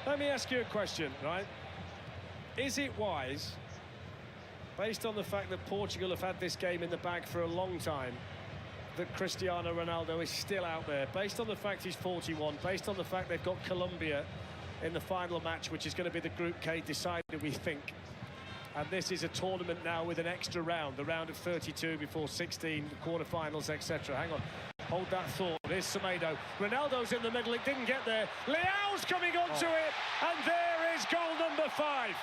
Let me ask you a question, right? Is it wise, based on the fact that Portugal have had this game in the bag for a long time, that Cristiano Ronaldo is still out there, based on the fact he's 41, based on the fact they've got Colombia in the final match, which is going to be the Group K decider, we think, and this is a tournament now with an extra round, the round of 32 before 16, quarterfinals, etc. Hang on. Hold that thought. Here's Semedo. Ronaldo's in the middle. It didn't get there. Leao's coming onto it. And there is goal number 5.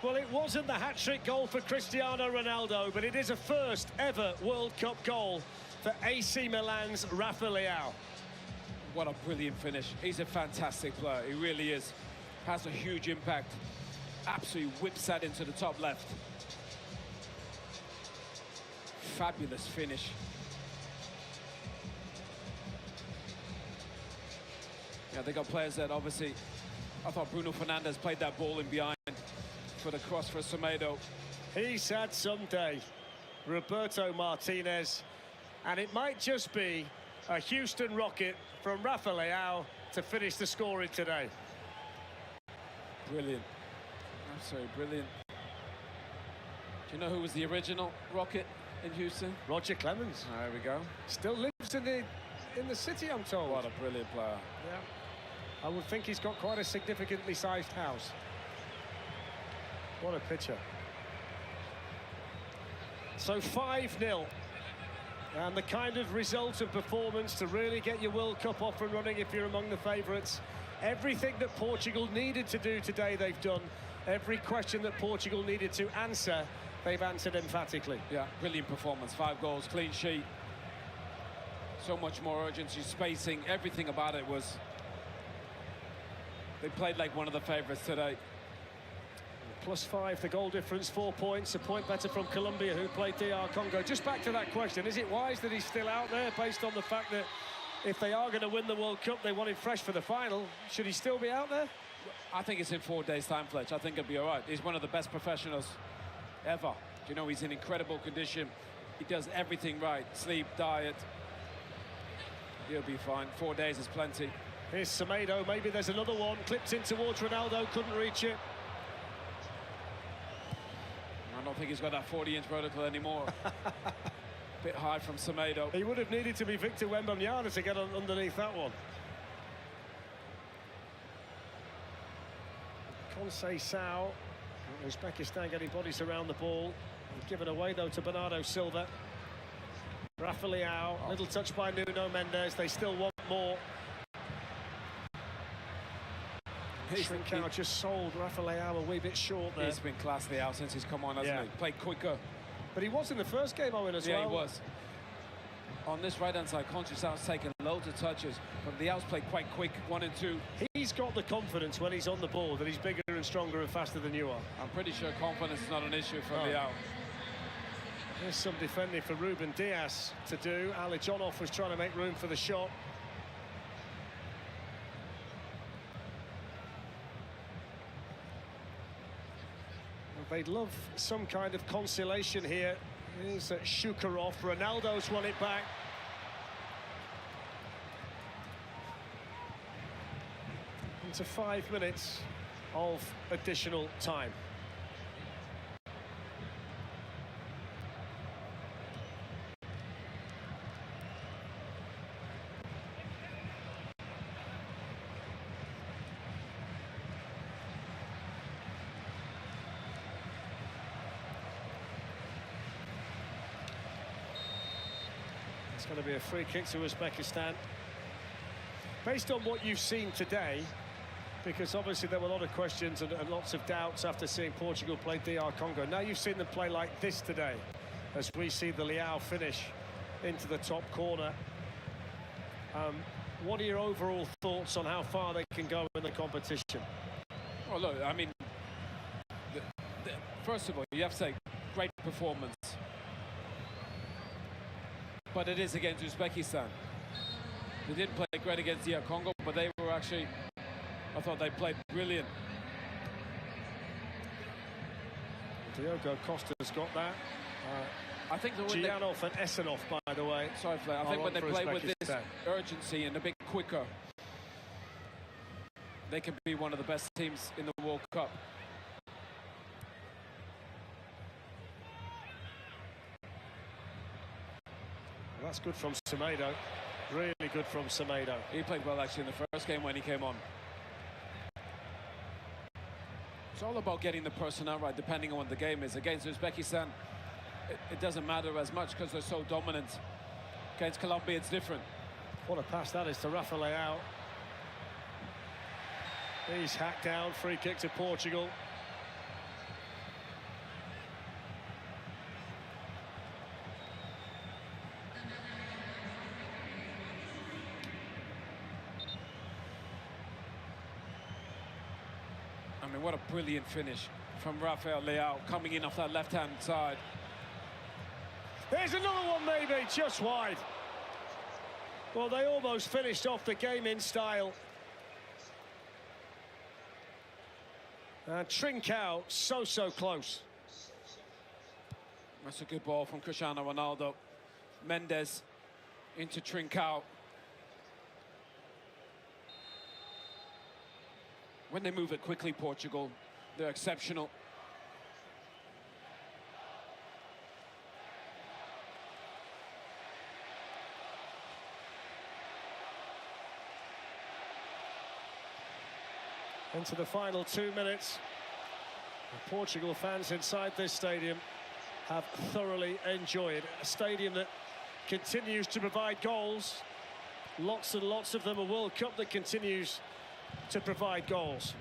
Well, it wasn't the hat-trick goal for Cristiano Ronaldo, but it is a first ever World Cup goal for AC Milan's Rafa Leao. What a brilliant finish. He's a fantastic player. He really is. Has a huge impact. Absolutely whips that into the top left. Fabulous finish. Yeah, they got players that obviously... I thought Bruno Fernandes played that ball in behind for the cross for Semedo. He's had some day, Roberto Martinez, and it might just be a Houston rocket from Rafa Leao to finish the scoring today. Brilliant. Absolutely brilliant. Do you know who was the original rocket in Houston? Roger Clemens. There we go. Still lives in the city, I'm told. What a brilliant player. Yeah. I would think he's got quite a significantly sized house. What a picture. So 5-0. And the kind of result and performance to really get your World Cup off and running if you're among the favourites. Everything that Portugal needed to do today, they've done. Every question that Portugal needed to answer, they've answered emphatically. Yeah, brilliant performance. 5 goals, clean sheet. So much more urgency, spacing, everything about it was... They played like one of the favourites today. +5, the goal difference, 4 points, a point better from Colombia, who played DR Congo. Just back to that question, is it wise that he's still out there based on the fact that if they are going to win the World Cup, they want him fresh for the final? Should he still be out there? I think it's in 4 days' time, Fletch. I think he'll be all right. He's one of the best professionals ever. You know, he's in incredible condition. He does everything right. Sleep, diet. He'll be fine. 4 days is plenty. Here's Semedo, maybe there's another one. Clipped in towards Ronaldo, couldn't reach it. I don't think he's got that 40-inch vertical anymore. Bit high from Semedo. He would have needed to be Victor Wembanyama to get underneath that one. Conceição, Uzbekistan getting bodies around the ball. Given away though to Bernardo Silva. Rafa Leao, little touch by Nuno Mendes. They still want more. Trincao just sold Rafa Leao a wee bit short there. He's been class Leao since he's come on, hasn't he? Played quicker. But he was in the first game, Owen, as well. Yeah, he was. On this right-hand side, Conceição's taken loads of touches, but Leao's played quite quick, 1 and 2. He's got the confidence when he's on the ball that he's bigger and stronger and faster than you are. I'm pretty sure confidence is not an issue for Leao. There's some defending for Ruben Diaz to do. Ali Jonoff was trying to make room for the shot. They'd love some kind of consolation here. Here's Shukarov. Ronaldo's won it back. Into 5 minutes of additional time. It's going to be a free kick to Uzbekistan. Based on what you've seen today, because obviously there were a lot of questions and lots of doubts after seeing Portugal play DR Congo. Now you've seen them play like this today, as we see the Leao finish into the top corner. What are your overall thoughts on how far they can go in the competition? Well, look, I mean, first of all, you have to say, great performance. But it is against Uzbekistan. They didn't play great against DR Congo, but they were actually, I thought they played brilliant. Diogo Costa's got that. I think that Gianov and Esenov, by the way. Sorry, Flair. I think when they play with this urgency and a bit quicker, they can be one of the best teams in the World Cup. Well, that's good from Semedo. Really good from Semedo. He played well, actually, in the first game when he came on. It's all about getting the personnel right, depending on what the game is. Against Uzbekistan, it doesn't matter as much because they're so dominant. Against Colombia, it's different. What a pass that is to Rafa Leao. He's hacked down, free kick to Portugal. I mean, what a brilliant finish from Rafael Leao coming in off that left-hand side. There's another one, maybe, just wide. Well, they almost finished off the game in style. And Trincao, so close. That's a good ball from Cristiano Ronaldo. Mendes into Trincao. When they move it quickly, Portugal, they're exceptional. Into the final 2 minutes. The Portugal fans inside this stadium have thoroughly enjoyed a stadium that continues to provide goals. Lots and lots of them. A World Cup that continues to provide goals.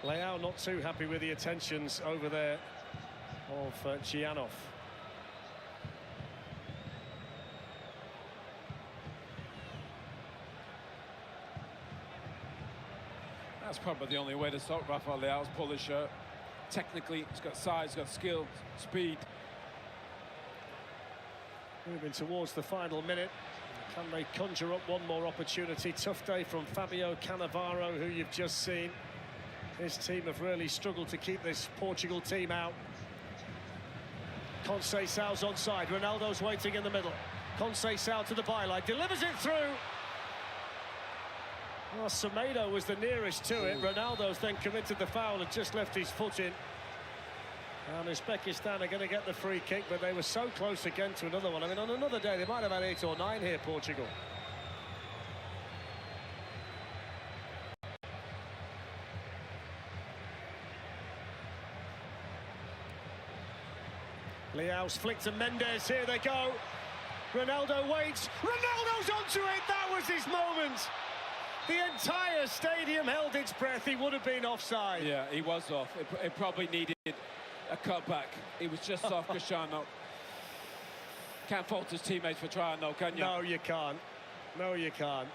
Leao not too happy with the attentions over there of Gianov. That's probably the only way to stop Rafael Leao's pull his shirt. Technically, he's got size, he's got skill, speed. Moving towards the final minute. Can they conjure up one more opportunity? Tough day from Fabio Cannavaro, who you've just seen. His team have really struggled to keep this Portugal team out. Conceição's onside. Ronaldo's waiting in the middle. Conceição to the byline, delivers it through. Well, Semedo was the nearest to it. Ronaldo's then committed the foul and just left his foot in. And Uzbekistan are going to get the free kick, but they were so close again to another one. I mean, on another day, they might have had 8 or 9 here, Portugal. Leao's flick to Mendes, here they go. Ronaldo waits, Ronaldo's onto it, that was his moment. The entire stadium held its breath, he would have been offside. Yeah, he was off. It probably needed a cutback. He was just off Cristiano. Can't fault his teammates for trying though, can you? No, you can't. No, you can't.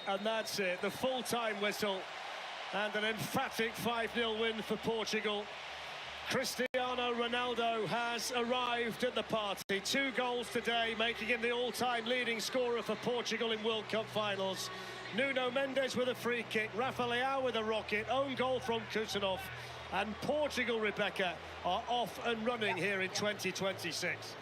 And that's it, the full-time whistle. And an emphatic 5-0 win for Portugal. Cristiano Ronaldo has arrived at the party. 2 goals today, making him the all-time leading scorer for Portugal in World Cup finals. Nuno Mendes with a free kick, Rafa Leao with a rocket, own goal from Kusanov. And Portugal, Rebecca, are off and running here in 2026.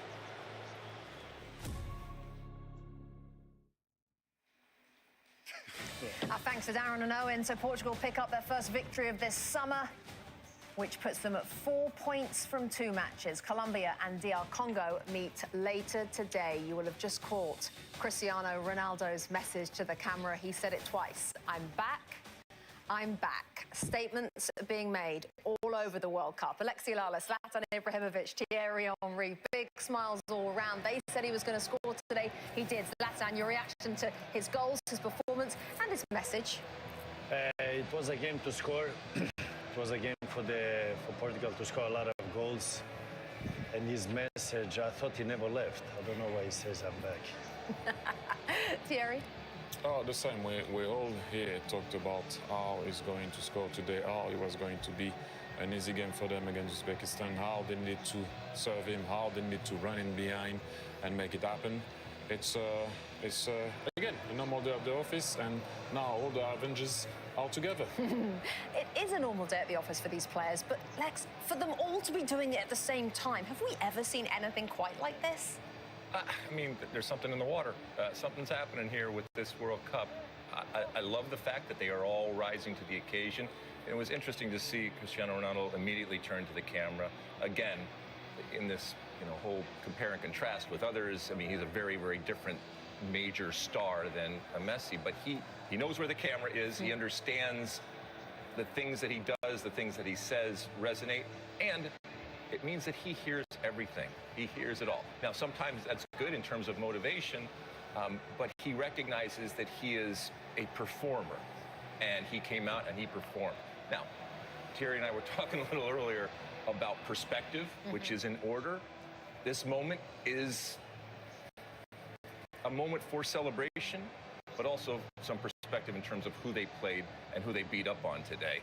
Our thanks to Darren and Owen. So Portugal pick up their first victory of this summer, which puts them at 4 points from 2 matches. Colombia and DR Congo meet later today. You will have just caught Cristiano Ronaldo's message to the camera. He said it twice. I'm back. I'm back. Statements being made all over the World Cup. Alexi Lalas, Zlatan Ibrahimovic, Thierry Henry, big smiles all around. They said he was going to score today. He did. Zlatan, your reaction to his goals, his performance, and his message? It was a game to score. It was a game for Portugal to score a lot of goals. And his message, I thought he never left. I don't know why he says I'm back. Thierry? Oh, the same. We all here talked about how he's going to score today, how it was going to be an easy game for them against Uzbekistan, how they need to serve him, how they need to run in behind and make it happen. It's again, a normal day of the office, and now all the Avengers are together. It is a normal day at the office for these players, but Lex, for them all to be doing it at the same time, have we ever seen anything quite like this? I mean, there's something in the water. Something's happening here with this World Cup. I love the fact that they are all rising to the occasion. It was interesting to see Cristiano Ronaldo immediately turn to the camera. Again, in this whole compare and contrast with others. I mean, he's a very, very different major star than a Messi, but he knows where the camera is. He understands the things that he does, the things that he says resonate, and it means that he hears everything. He hears it all. Now, sometimes that's good in terms of motivation, but he recognizes that he is a performer, and he came out and he performed. Now, Thierry and I were talking a little earlier about perspective, which is in order. This moment is a moment for celebration, but also some perspective in terms of who they played and who they beat up on today.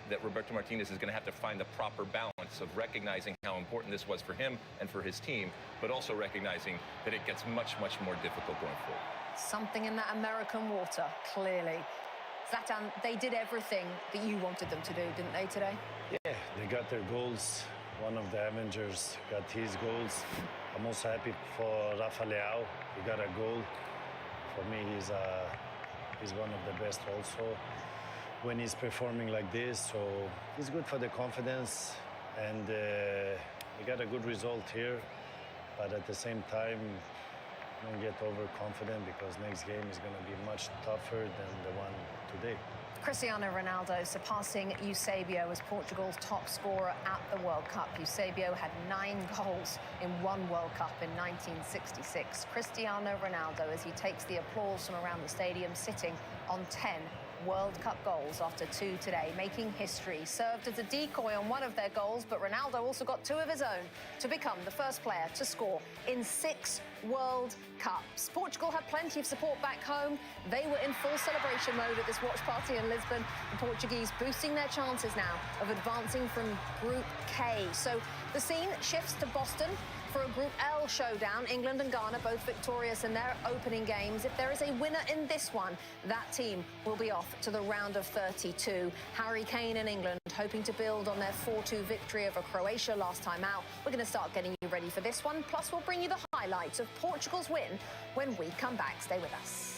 That Roberto Martinez is going to have to find the proper balance of recognizing how important this was for him and for his team, but also recognizing that it gets much, much more difficult going forward. Something in that American water, clearly. Zlatan, they did everything that you wanted them to do, didn't they, today? Yeah, they got their goals. One of the Avengers got his goals. I'm also happy for Rafa Leao. He got a goal. For me, he's one of the best also when he's performing like this. So it's good for the confidence, and we got a good result here. But at the same time, don't get overconfident, because next game is going to be much tougher than the one today. Cristiano Ronaldo surpassing Eusebio as Portugal's top scorer at the World Cup. Eusebio had 9 goals in one World Cup in 1966. Cristiano Ronaldo, as he takes the applause from around the stadium, sitting on 10 World Cup goals after 2 today, making history. Served as a decoy on one of their goals, but Ronaldo also got 2 of his own to become the first player to score in 6 World Cups. Portugal had plenty of support back home. They were in full celebration mode at this watch party in Lisbon. The Portuguese boosting their chances now of advancing from Group K. So the scene shifts to Boston for a Group L showdown. England and Ghana both victorious in their opening games. If there is a winner in this one, that team will be off to the round of 32. Harry Kane and England hoping to build on their 4-2 victory over Croatia last time out. We're going to start getting you ready for this one. Plus, we'll bring you the highlights of Portugal's win when we come back. Stay with us.